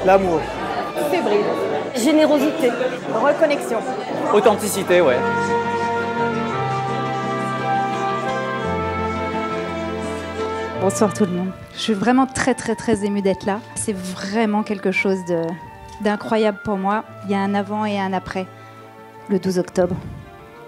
L'amour. Fébrile. Générosité. Reconnexion. Authenticité, ouais. Bonsoir tout le monde. Je suis vraiment très émue d'être là. C'est vraiment quelque chose d'incroyable pour moi. Il y a un avant et un après, le 12 octobre.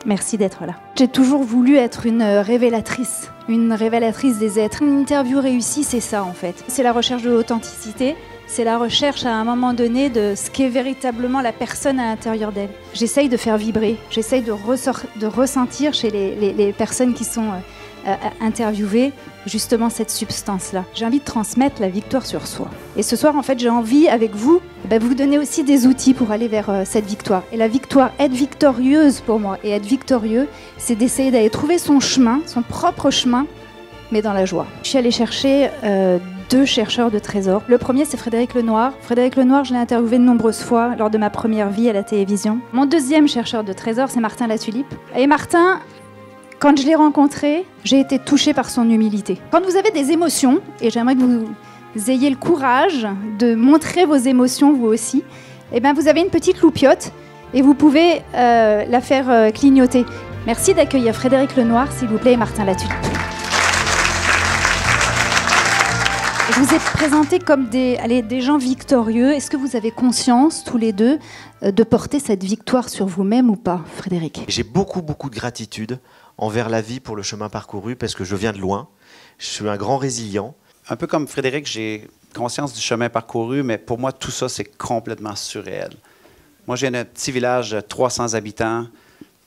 Merci d'être là. J'ai toujours voulu être une révélatrice des êtres. Une interview réussie, c'est ça en fait. C'est la recherche de l'authenticité, c'est la recherche à un moment donné de ce qu'est véritablement la personne à l'intérieur d'elle. J'essaye de faire vibrer, j'essaye de ressentir chez les personnes qui sont interviewées justement cette substance-là. J'ai envie de transmettre la victoire sur soi. Et ce soir, en fait, j'ai envie, avec vous, vous donner aussi des outils pour aller vers cette victoire. Et la victoire, être victorieuse pour moi, et être victorieux, c'est d'essayer d'aller trouver son chemin, son propre chemin, mais dans la joie. Je suis allée chercher 2 chercheurs de trésors. Le premier, c'est Frédéric Lenoir. Frédéric Lenoir, je l'ai interviewé de nombreuses fois lors de ma première vie à la télévision. Mon deuxième chercheur de trésors, c'est Martin Latulippe. Et Martin, quand je l'ai rencontré, j'ai été touchée par son humilité. Quand vous avez des émotions, et j'aimerais que vous ayez le courage de montrer vos émotions vous aussi, vous avez une petite loupiote et vous pouvez la faire clignoter. Merci d'accueillir Frédéric Lenoir, s'il vous plaît, et Martin Latulippe. Je vous ai présenté comme des gens victorieux. Est-ce que vous avez conscience, tous les deux, de porter cette victoire sur vous-même ou pas, Frédéric? J'ai beaucoup de gratitude envers la vie pour le chemin parcouru parce que je viens de loin. Je suis un grand résilient. Un peu comme Frédéric, j'ai conscience du chemin parcouru, mais pour moi, tout ça, c'est complètement surréel. Moi, je viens d'un petit village de 300 habitants,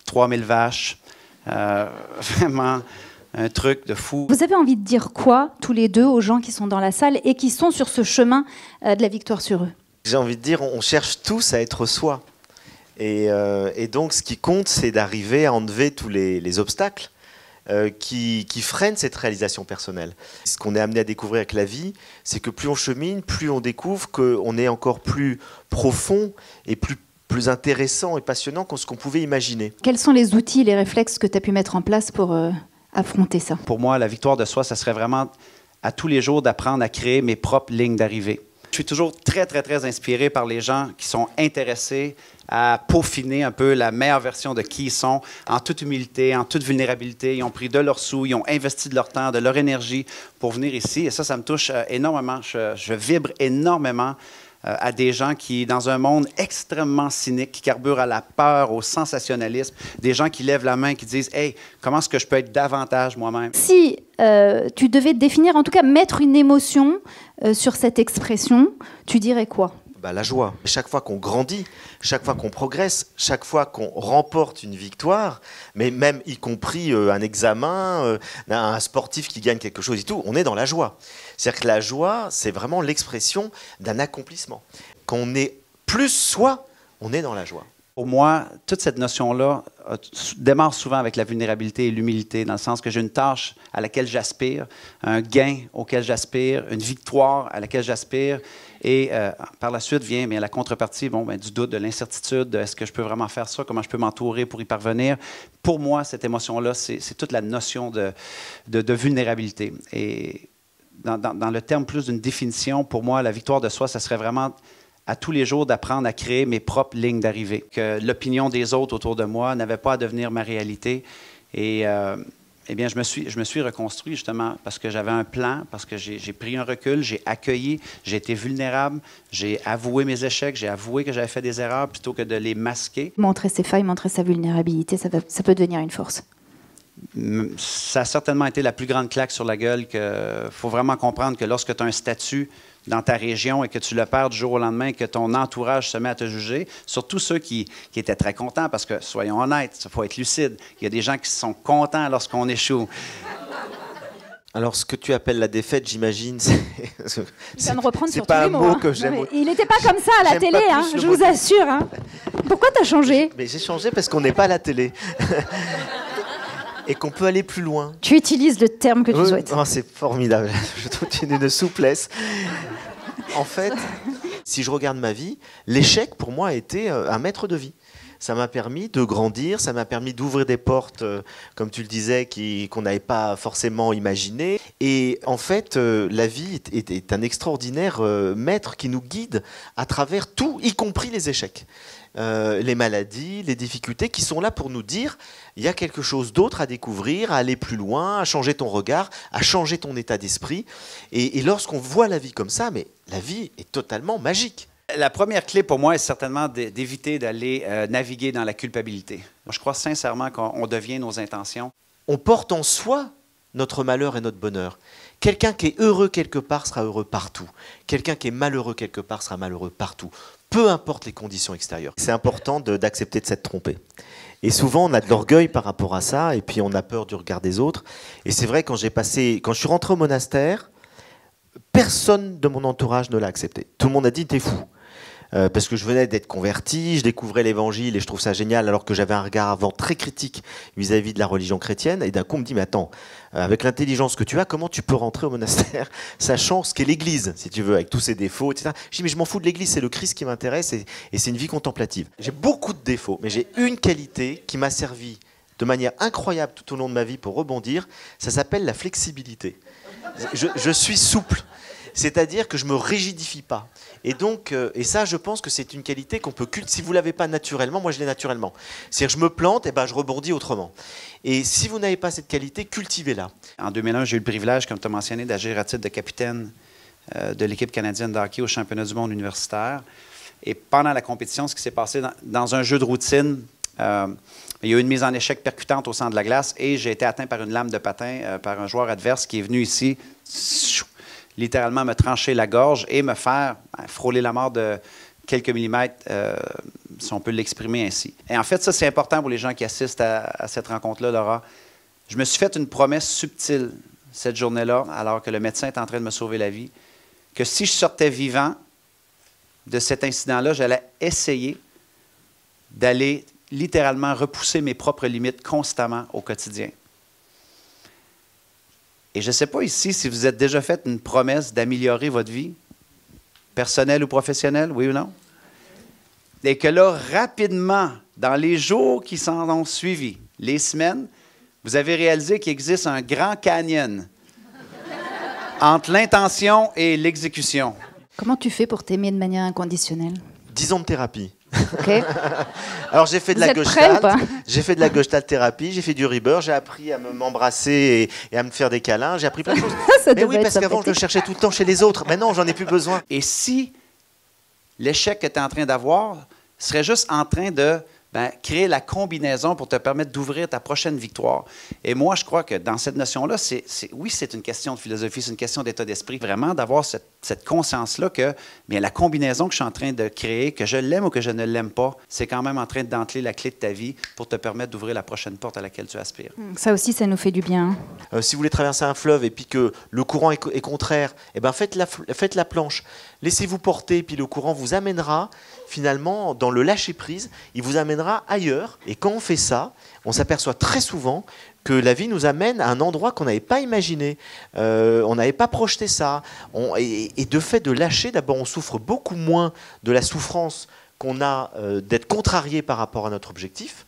3000 vaches, vraiment un truc de fou. Vous avez envie de dire quoi, tous les deux, aux gens qui sont dans la salle et qui sont sur ce chemin de la victoire sur eux? J'ai envie de dire, on cherche tous à être soi. Et donc, ce qui compte, c'est d'arriver à enlever tous les obstacles qui freinent cette réalisation personnelle. Ce qu'on est amené à découvrir avec la vie, c'est que plus on chemine, plus on découvre qu'on est encore plus profond et plus intéressant et passionnant que ce qu'on pouvait imaginer. Quels sont les outils, les réflexes que tu as pu mettre en place pour affronter ça? Pour moi, la victoire de soi, ça serait vraiment à tous les jours d'apprendre à créer mes propres lignes d'arrivée. Je suis toujours très inspiré par les gens qui sont intéressés à peaufiner un peu la meilleure version de qui ils sont, en toute humilité, en toute vulnérabilité. Ils ont pris de leurs sous, ils ont investi de leur temps, de leur énergie pour venir ici. Et ça me touche énormément. Je vibre énormément à des gens qui, dans un monde extrêmement cynique, qui carbure à la peur, au sensationnalisme, des gens qui lèvent la main, qui disent « Hey, comment est-ce que je peux être davantage moi-même? » Si tu devais définir, en tout cas mettre une émotion sur cette expression, tu dirais quoi? La joie. Chaque fois qu'on grandit, chaque fois qu'on progresse, chaque fois qu'on remporte une victoire, mais même y compris un examen, un sportif qui gagne quelque chose et tout, on est dans la joie. C'est-à-dire que la joie, c'est vraiment l'expression d'un accomplissement. Quand on est plus soi, on est dans la joie. Pour moi, toute cette notion-là démarre souvent avec la vulnérabilité et l'humilité, dans le sens que j'ai une tâche à laquelle j'aspire, un gain auquel j'aspire, une victoire à laquelle j'aspire, et par la suite vient la contrepartie du doute, de l'incertitude, de est-ce que je peux vraiment faire ça, comment je peux m'entourer pour y parvenir. Pour moi, cette émotion-là, c'est toute la notion de vulnérabilité. Et dans le terme plus d'une définition, pour moi, la victoire de soi, ça serait vraiment à tous les jours d'apprendre à créer mes propres lignes d'arrivée. Que l'opinion des autres autour de moi n'avait pas à devenir ma réalité. Et je me suis reconstruit justement parce que j'avais un plan, parce que j'ai pris un recul, j'ai accueilli, j'ai été vulnérable, j'ai avoué mes échecs, j'ai avoué que j'avais fait des erreurs plutôt que de les masquer. Montrer ses failles, montrer sa vulnérabilité, ça peut devenir une force. Ça a certainement été la plus grande claque sur la gueule. Il faut vraiment comprendre que lorsque tu as un statut dans ta région et que tu le perds du jour au lendemain et que ton entourage se met à te juger, surtout ceux qui étaient très contents, parce que, soyons honnêtes, il faut être lucide, il y a des gens qui sont contents lorsqu'on échoue. Alors, ce que tu appelles la défaite, j'imagine, c'est pas un mot que j'aime. Il n'était pas comme ça à la télé, je vous assure. Pourquoi tu as changé? J'ai changé parce qu'on n'est pas à la télé. Et qu'on peut aller plus loin. Tu utilises le terme que tu souhaites. Oh, c'est formidable. Je trouve une souplesse. En fait, si je regarde ma vie, l'échec pour moi a été un maître de vie. ça m'a permis de grandir, ça m'a permis d'ouvrir des portes, comme tu le disais, qu'on n'avait pas forcément imaginées. Et en fait, la vie est un extraordinaire maître qui nous guide à travers tout, y compris les échecs. Les maladies, les difficultés qui sont là pour nous dire il y a quelque chose d'autre à découvrir, à aller plus loin, à changer ton regard, à changer ton état d'esprit. Et lorsqu'on voit la vie comme ça, mais la vie est totalement magique. La première clé pour moi est certainement d'éviter d'aller naviguer dans la culpabilité. Moi, je crois sincèrement qu'on devient nos intentions. On porte en soi notre malheur et notre bonheur. Quelqu'un qui est heureux quelque part sera heureux partout. Quelqu'un qui est malheureux quelque part sera malheureux partout. Peu importe les conditions extérieures. C'est important d'accepter de s'être trompé. Et souvent, on a de l'orgueil par rapport à ça, et puis on a peur du regard des autres. Et c'est vrai, quand je suis rentré au monastère, personne de mon entourage ne l'a accepté. Tout le monde a dit « t'es fou ». Parce que je venais d'être converti, je découvrais l'évangile et je trouve ça génial, alors que j'avais un regard avant très critique vis-à-vis de la religion chrétienne. Et d'un coup, on me dit, mais attends, avec l'intelligence que tu as, comment tu peux rentrer au monastère, sachant ce qu'est l'Église, si tu veux, avec tous ses défauts, etc. Je dis, mais je m'en fous de l'Église, c'est le Christ qui m'intéresse et c'est une vie contemplative. J'ai beaucoup de défauts, mais j'ai une qualité qui m'a servi de manière incroyable tout au long de ma vie pour rebondir, ça s'appelle la flexibilité. Je suis souple. C'est-à-dire que je ne me rigidifie pas. Et donc, et ça, je pense que c'est une qualité qu'on peut cultiver. Si vous ne l'avez pas naturellement, moi je l'ai naturellement. C'est-à-dire que je me plante, et ben je rebondis autrement. Et si vous n'avez pas cette qualité, cultivez-la. En 2001, j'ai eu le privilège, comme tu as mentionné, d'agir à titre de capitaine de l'équipe canadienne de hockey au championnat du monde universitaire. Et pendant la compétition, ce qui s'est passé dans un jeu de routine, il y a eu une mise en échec percutante au centre de la glace et j'ai été atteint par une lame de patin par un joueur adverse qui est venu ici littéralement me trancher la gorge et me faire frôler la mort de quelques millimètres, si on peut l'exprimer ainsi. Et en fait, ça, c'est important pour les gens qui assistent à cette rencontre-là, Laura. Je me suis fait une promesse subtile cette journée-là, alors que le médecin est en train de me sauver la vie, que si je sortais vivant de cet incident-là, j'allais essayer d'aller littéralement repousser mes propres limites constamment au quotidien. Et je ne sais pas ici si vous êtes déjà fait une promesse d'améliorer votre vie, personnelle ou professionnelle, oui ou non? Et que là, rapidement, dans les jours qui s'en ont suivi, les semaines, vous avez réalisé qu'il existe un grand canyon entre l'intention et l'exécution. Comment tu fais pour t'aimer de manière inconditionnelle? 10 ans de thérapie. Okay. Alors j'ai fait de Vous la êtes prêts ou pas? J'ai fait de la gestalt thérapie, j'ai fait du rebirth, j'ai appris à m'embrasser et à me faire des câlins, j'ai appris plein de choses. Mais oui, parce qu'avant je le cherchais tout le temps chez les autres. Maintenant, j'en ai plus besoin. Et si l'échec que tu es en train d'avoir serait juste en train de créer la combinaison pour te permettre d'ouvrir ta prochaine victoire. Et moi, je crois que dans cette notion-là, oui, c'est une question de philosophie, c'est une question d'état d'esprit, vraiment d'avoir cette conscience-là que bien, la combinaison que je suis en train de créer, que je l'aime ou que je ne l'aime pas, c'est quand même en train d'entrer la clé de ta vie pour te permettre d'ouvrir la prochaine porte à laquelle tu aspires. Ça aussi, ça nous fait du bien. Si vous voulez traverser un fleuve et puis que le courant est contraire, eh ben faites la planche. Laissez-vous porter, puis le courant vous amènera finalement dans le lâcher-prise, il vous amènera ailleurs. Et quand on fait ça, on s'aperçoit très souvent que la vie nous amène à un endroit qu'on n'avait pas imaginé. On n'avait pas projeté ça. Et de fait de lâcher, d'abord on souffre beaucoup moins de la souffrance qu'on a d'être contrarié par rapport à notre objectif.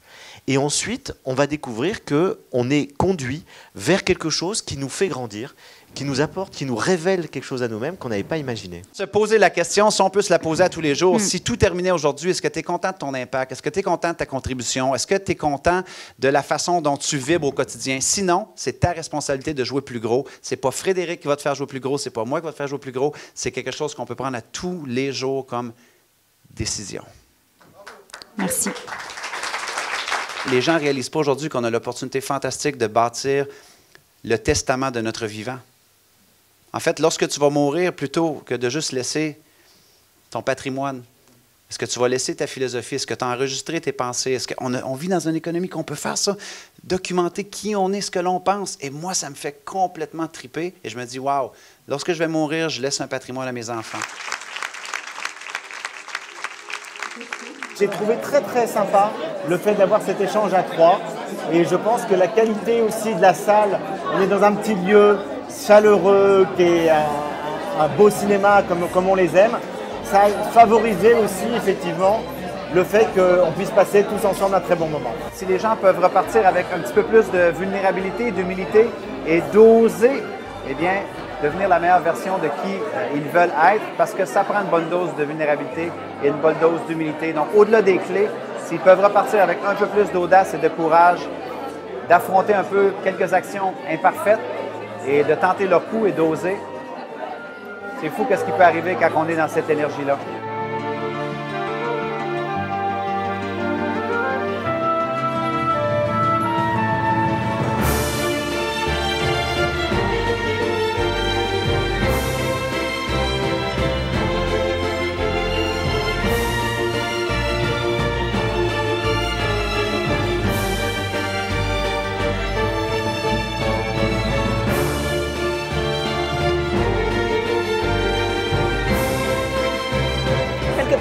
Et ensuite, on va découvrir qu'on est conduit vers quelque chose qui nous fait grandir, qui nous apporte, qui nous révèle quelque chose à nous-mêmes qu'on n'avait pas imaginé. Se poser la question, si on peut se la poser à tous les jours, si tout terminait aujourd'hui, est-ce que tu es content de ton impact? Est-ce que tu es content de ta contribution? Est-ce que tu es content de la façon dont tu vibres au quotidien? Sinon, c'est ta responsabilité de jouer plus gros. C'est pas Frédéric qui va te faire jouer plus gros, c'est pas moi qui va te faire jouer plus gros. C'est quelque chose qu'on peut prendre à tous les jours comme décision. Merci. Les gens ne réalisent pas aujourd'hui qu'on a l'opportunité fantastique de bâtir le testament de notre vivant. En fait, lorsque tu vas mourir, plutôt que de juste laisser ton patrimoine, est-ce que tu vas laisser ta philosophie? Est-ce que tu as enregistré tes pensées? Est-ce qu'on vit dans une économie qu'on peut faire ça? Documenter qui on est, ce que l'on pense. Et moi, ça me fait complètement triper. Et je me dis, waouh, lorsque je vais mourir, je laisse un patrimoine à mes enfants. J'ai trouvé très très sympa le fait d'avoir cet échange à trois. Et je pense que la qualité aussi de la salle, on est dans un petit lieu chaleureux, qui est un beau cinéma comme on les aime. Ça a favorisé aussi effectivement le fait qu'on puisse passer tous ensemble un très bon moment. Si les gens peuvent repartir avec un petit peu plus de vulnérabilité, d'humilité et d'oser, eh bien, devenir la meilleure version de qui ils veulent être, parce que ça prend une bonne dose de vulnérabilité et une bonne dose d'humilité. Donc, au-delà des clés, s'ils peuvent repartir avec un peu plus d'audace et de courage, d'affronter un peu quelques actions imparfaites et de tenter leur coup et d'oser, c'est fou qu'est-ce qui peut arriver quand on est dans cette énergie-là.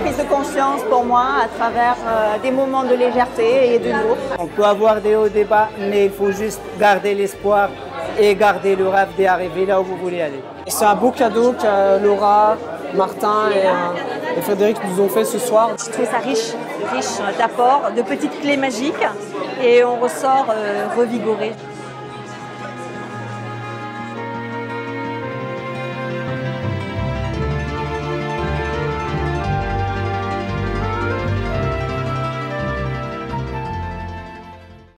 Prise de conscience pour moi à travers des moments de légèreté et d'humour. On peut avoir des hauts et des bas, mais il faut juste garder l'espoir et garder le rêve d'arriver là où vous voulez aller. C'est un beau cadeau que Laura, Martin et Frédéric nous ont fait ce soir. Je trouve ça riche d'apports, de petites clés magiques et on ressort revigoré.